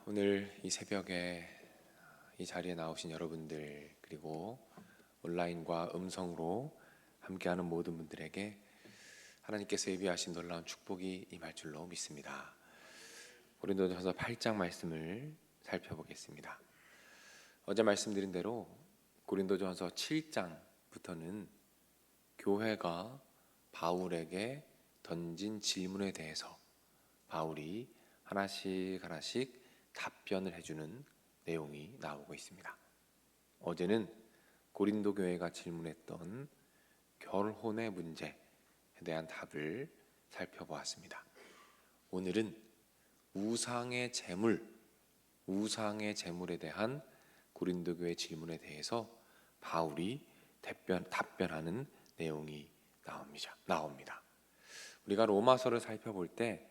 오늘 이 새벽에 이 자리에 나오신 여러분들, 그리고 온라인과 음성으로 함께하는 모든 분들에게 하나님께서 예비하신 놀라운 축복이 임할 줄로 믿습니다. 고린도전서 8장 말씀을 살펴보겠습니다. 어제 말씀드린 대로 고린도전서 7장부터는 교회가 바울에게 던진 질문에 대해서 바울이 하나씩 답변을 해주는 내용이 나오고 있습니다. 어제는 고린도 교회가 질문했던 결혼의 문제에 대한 답을 살펴보았습니다. 오늘은 우상의 재물에 대한 고린도 교회 질문에 대해서 바울이 답변하는 내용이 나옵니다. 우리가 로마서를 살펴볼 때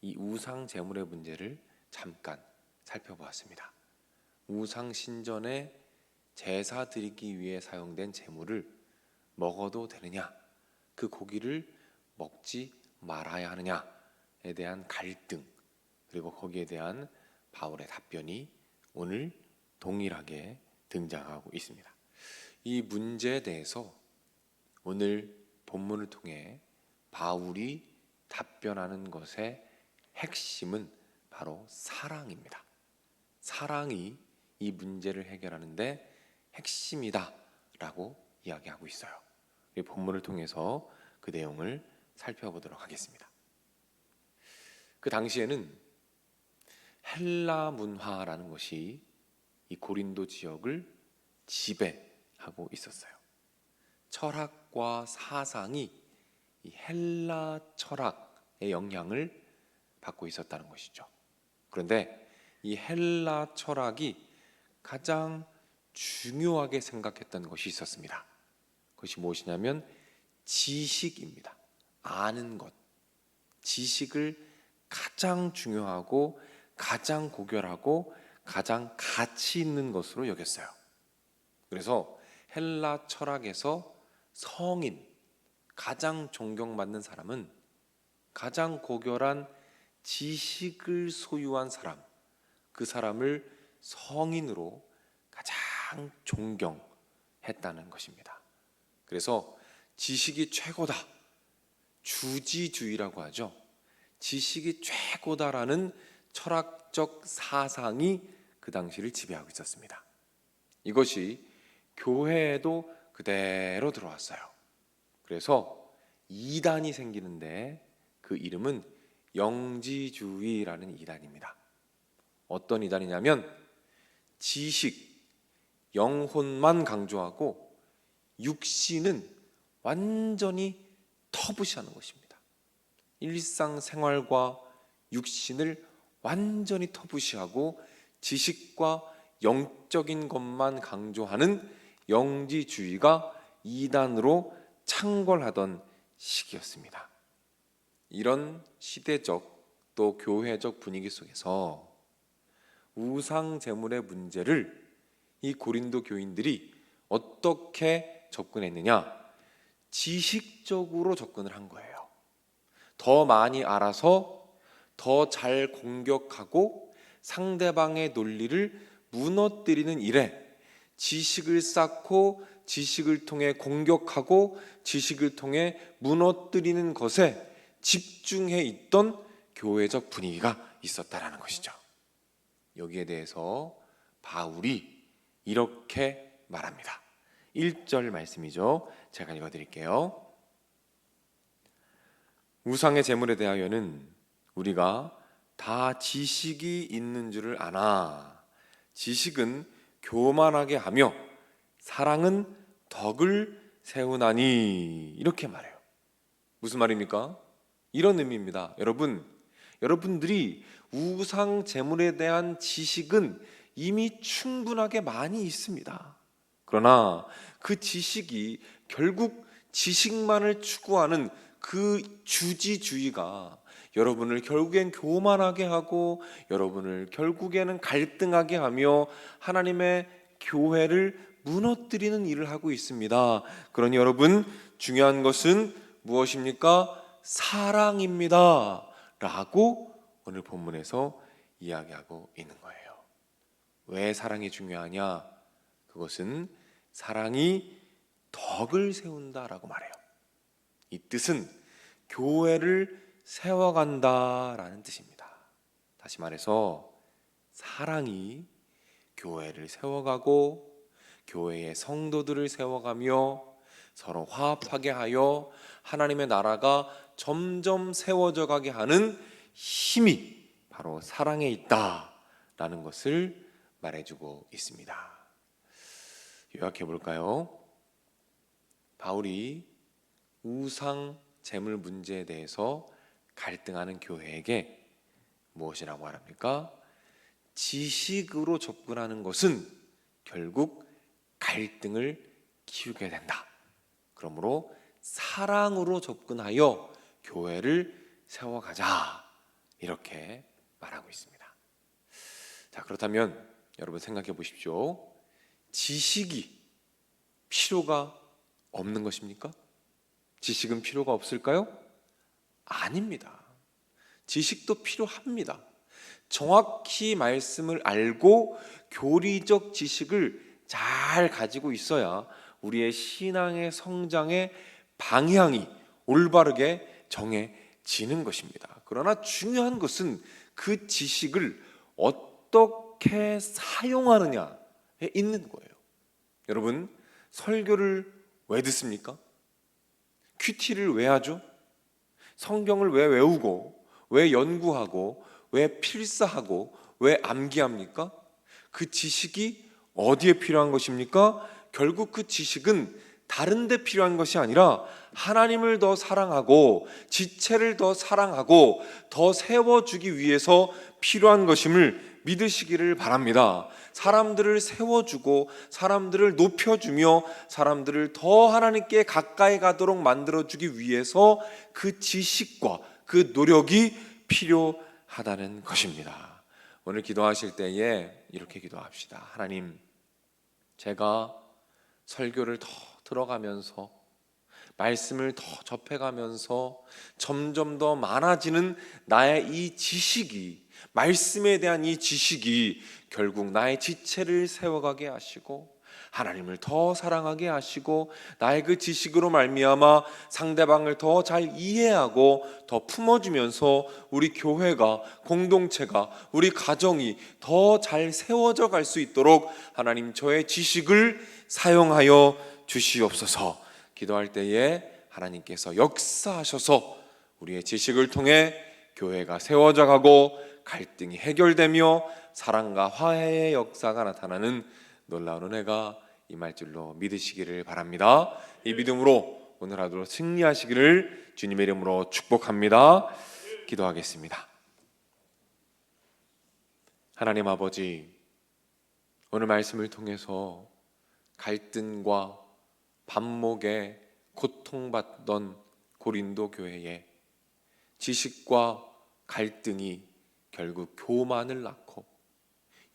이 우상 재물의 문제를 잠깐 살펴보았습니다. 우상 신전에 제사 드리기 위해 사용된 재물을 먹어도 되느냐, 그 고기를 먹지 말아야 하느냐에 대한 갈등, 그리고 거기에 대한 바울의 답변이 오늘 동일하게 등장하고 있습니다. 이 문제에 대해서 오늘 본문을 통해 바울이 답변하는 것의 핵심은 바로 사랑입니다. 사랑이 이 문제를 해결하는데 핵심이다 라고 이야기하고 있어요. 이 본문을 통해서 그 내용을 살펴보도록 하겠습니다. 그 당시에는 헬라 문화라는 것이 이 고린도 지역을 지배하고 있었어요. 철학과 사상이 이 헬라 철학의 영향을 받고 있었다는 것이죠. 그런데 이 헬라 철학이 가장 중요하게 생각했던 것이 있었습니다. 그것이 무엇이냐면 지식입니다. 아는 것, 지식을 가장 중요하고 가장 고결하고 가장 가치 있는 것으로 여겼어요. 그래서 헬라 철학에서 성인, 가장 존경받는 사람은 가장 고결한 지식을 소유한 사람, 그 사람을 성인으로 가장 존경했다는 것입니다. 그래서 지식이 최고다, 주지주의라고 하죠. 지식이 최고다라는 철학적 사상이 그 당시를 지배하고 있었습니다. 이것이 교회에도 그대로 들어왔어요. 그래서 이단이 생기는데 그 이름은 영지주의라는 이단입니다. 어떤 이단이냐면 지식, 영혼만 강조하고 육신은 완전히 터부시하는 것입니다. 일상생활과 육신을 완전히 터부시하고 지식과 영적인 것만 강조하는 영지주의가 이단으로 창궐하던 시기였습니다. 이런 시대적 또 교회적 분위기 속에서 우상 제물의 문제를 이 고린도 교인들이 어떻게 접근했느냐? 지식적으로 접근을 한 거예요. 더 많이 알아서 더 잘 공격하고 상대방의 논리를 무너뜨리는 일에 지식을 쌓고 지식을 통해 공격하고 지식을 통해 무너뜨리는 것에 집중해 있던 교회적 분위기가 있었다라는 것이죠. 여기에 대해서 바울이 이렇게 말합니다. 1절 말씀이죠. 제가 읽어드릴게요. 우상의 제물에 대하여는 우리가 다 지식이 있는 줄을 아나 지식은 교만하게 하며 사랑은 덕을 세우나니, 이렇게 말해요. 무슨 말입니까? 이런 의미입니다. 여러분들이 우상 제물에 대한 지식은 이미 충분하게 많이 있습니다. 그러나 그 지식이 결국 지식만을 추구하는 그 주지주의가 여러분을 결국엔 교만하게 하고 여러분을 결국에는 갈등하게 하며 하나님의 교회를 무너뜨리는 일을 하고 있습니다. 그러니 여러분, 중요한 것은 무엇입니까? 사랑입니다 라고 오늘 본문에서 이야기하고 있는 거예요. 왜 사랑이 중요하냐? 그것은 사랑이 덕을 세운다라고 말해요. 이 뜻은 교회를 세워간다라는 뜻입니다. 다시 말해서 사랑이 교회를 세워가고 교회의 성도들을 세워가며 서로 화합하게 하여 하나님의 나라가 점점 세워져 가게 하는 힘이 바로 사랑에 있다라는 것을 말해주고 있습니다. 요약해 볼까요? 바울이 우상 제물 문제에 대해서 갈등하는 교회에게 무엇이라고 말합니까? 지식으로 접근하는 것은 결국 갈등을 키우게 된다. 그러므로 사랑으로 접근하여 교회를 세워가자, 이렇게 말하고 있습니다. 자, 그렇다면 여러분 생각해 보십시오. 지식이 필요가 없는 것입니까? 지식은 필요가 없을까요? 아닙니다. 지식도 필요합니다. 정확히 말씀을 알고 교리적 지식을 잘 가지고 있어야 우리의 신앙의 성장의 방향이 올바르게 정해지는 것입니다. 그러나 중요한 것은 그 지식을 어떻게 사용하느냐에 있는 거예요. 여러분, 설교를 왜 듣습니까? 큐티를 왜 하죠? 성경을 왜 외우고, 왜 연구하고, 왜 필사하고, 왜 암기합니까? 그 지식이 어디에 필요한 것입니까? 결국 그 지식은 다른 데 필요한 것이 아니라 하나님을 더 사랑하고 지체를 더 사랑하고 더 세워주기 위해서 필요한 것임을 믿으시기를 바랍니다. 사람들을 세워주고 사람들을 높여주며 사람들을 더 하나님께 가까이 가도록 만들어주기 위해서 그 지식과 그 노력이 필요하다는 것입니다. 오늘 기도하실 때에 이렇게 기도합시다. 하나님, 제가 설교를 더 들어가면서 말씀을 더 접해가면서 점점 더 많아지는 나의 이 지식이, 말씀에 대한 이 지식이 결국 나의 지체를 세워가게 하시고 하나님을 더 사랑하게 하시고 나의 그 지식으로 말미암아 상대방을 더 잘 이해하고 더 품어주면서 우리 교회가, 공동체가, 우리 가정이 더 잘 세워져 갈 수 있도록 하나님, 저의 지식을 사용하여 주시옵소서. 기도할 때에 하나님께서 역사하셔서 우리의 지식을 통해 교회가 세워져 가고 갈등이 해결되며 사랑과 화해의 역사가 나타나는 놀라운 은혜가 임할 줄로 믿으시기를 바랍니다. 이 믿음으로 오늘 하루 승리하시기를 주님의 이름으로 축복합니다. 기도하겠습니다. 하나님 아버지, 오늘 말씀을 통해서 갈등과 반목에 고통받던 고린도 교회에 지식과 갈등이 결국 교만을 낳고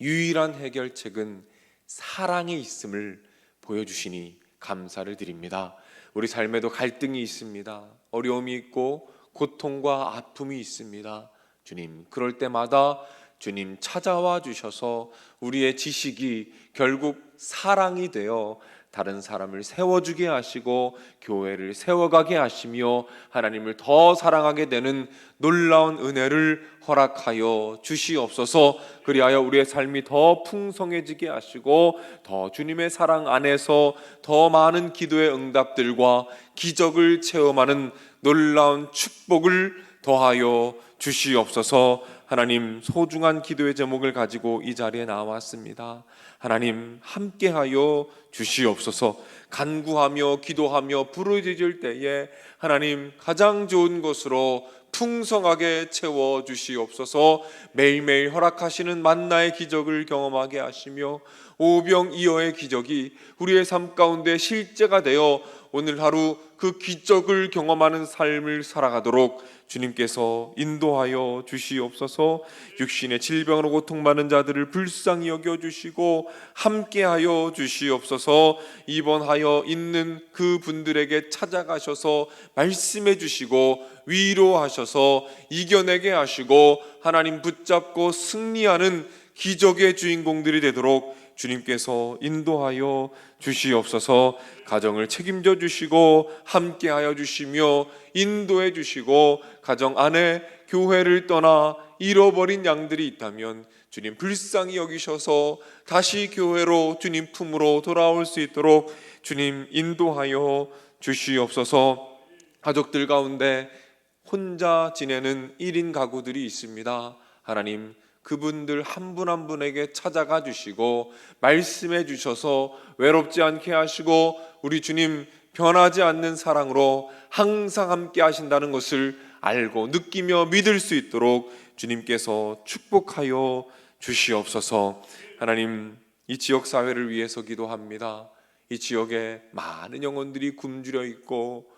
유일한 해결책은 사랑에 있음을 보여주시니 감사를 드립니다. 우리 삶에도 갈등이 있습니다. 어려움이 있고 고통과 아픔이 있습니다. 주님, 그럴 때마다 주님 찾아와 주셔서 우리의 지식이 결국 사랑이 되어 다른 사람을 세워주게 하시고 교회를 세워가게 하시며 하나님을 더 사랑하게 되는 놀라운 은혜를 허락하여 주시옵소서. 그리하여 우리의 삶이 더 풍성해지게 하시고 더 주님의 사랑 안에서 더 많은 기도의 응답들과 기적을 체험하는 놀라운 축복을 더하여 주시옵소서. 하나님, 소중한 기도의 제목을 가지고 이 자리에 나왔습니다. 하나님, 함께하여 주시옵소서. 간구하며 기도하며 부르짖을 때에 하나님, 가장 좋은 것으로 풍성하게 채워 주시옵소서. 매일매일 허락하시는 만나의 기적을 경험하게 하시며 오병이어의 기적이 우리의 삶 가운데 실제가 되어 오늘 하루 그 기적을 경험하는 삶을 살아가도록 주님께서 인도하여 주시옵소서. 육신의 질병으로 고통받는 자들을 불쌍히 여겨주시고 함께하여 주시옵소서. 입원하여 있는 그 분들에게 찾아가셔서 말씀해 주시고 위로하셔서 이겨내게 하시고 하나님 붙잡고 승리하는 기적의 주인공들이 되도록 주님께서 인도하여 주시옵소서. 가정을 책임져 주시고 함께하여 주시며 인도해 주시고 가정 안에 교회를 떠나 잃어버린 양들이 있다면 주님 불쌍히 여기셔서 다시 교회로 주님 품으로 돌아올 수 있도록 주님 인도하여 주시옵소서. 가족들 가운데 혼자 지내는 1인 가구들이 있습니다. 하나님 그분들 한 분 한 분에게 찾아가 주시고 말씀해 주셔서 외롭지 않게 하시고 우리 주님 변하지 않는 사랑으로 항상 함께 하신다는 것을 알고 느끼며 믿을 수 있도록 주님께서 축복하여 주시옵소서. 하나님 이 지역 사회를 위해서 기도합니다. 이 지역에 많은 영혼들이 굶주려 있고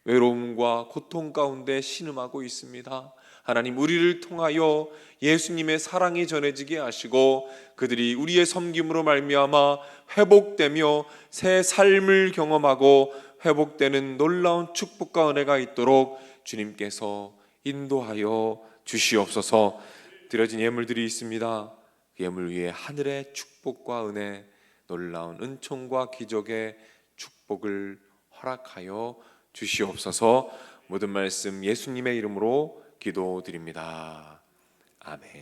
외로움과 고통 가운데 신음하고 있습니다. 하나님 우리를 통하여 예수님의 사랑이 전해지게 하시고 그들이 우리의 섬김으로 말미암아 회복되며 새 삶을 경험하고 회복되는 놀라운 축복과 은혜가 있도록 주님께서 인도하여 주시옵소서. 드려진 예물들이 있습니다. 그 예물 위에 하늘의 축복과 은혜, 놀라운 은총과 기적의 축복을 허락하여 주시옵소서. 모든 말씀 예수님의 이름으로 기도드립니다. 아멘.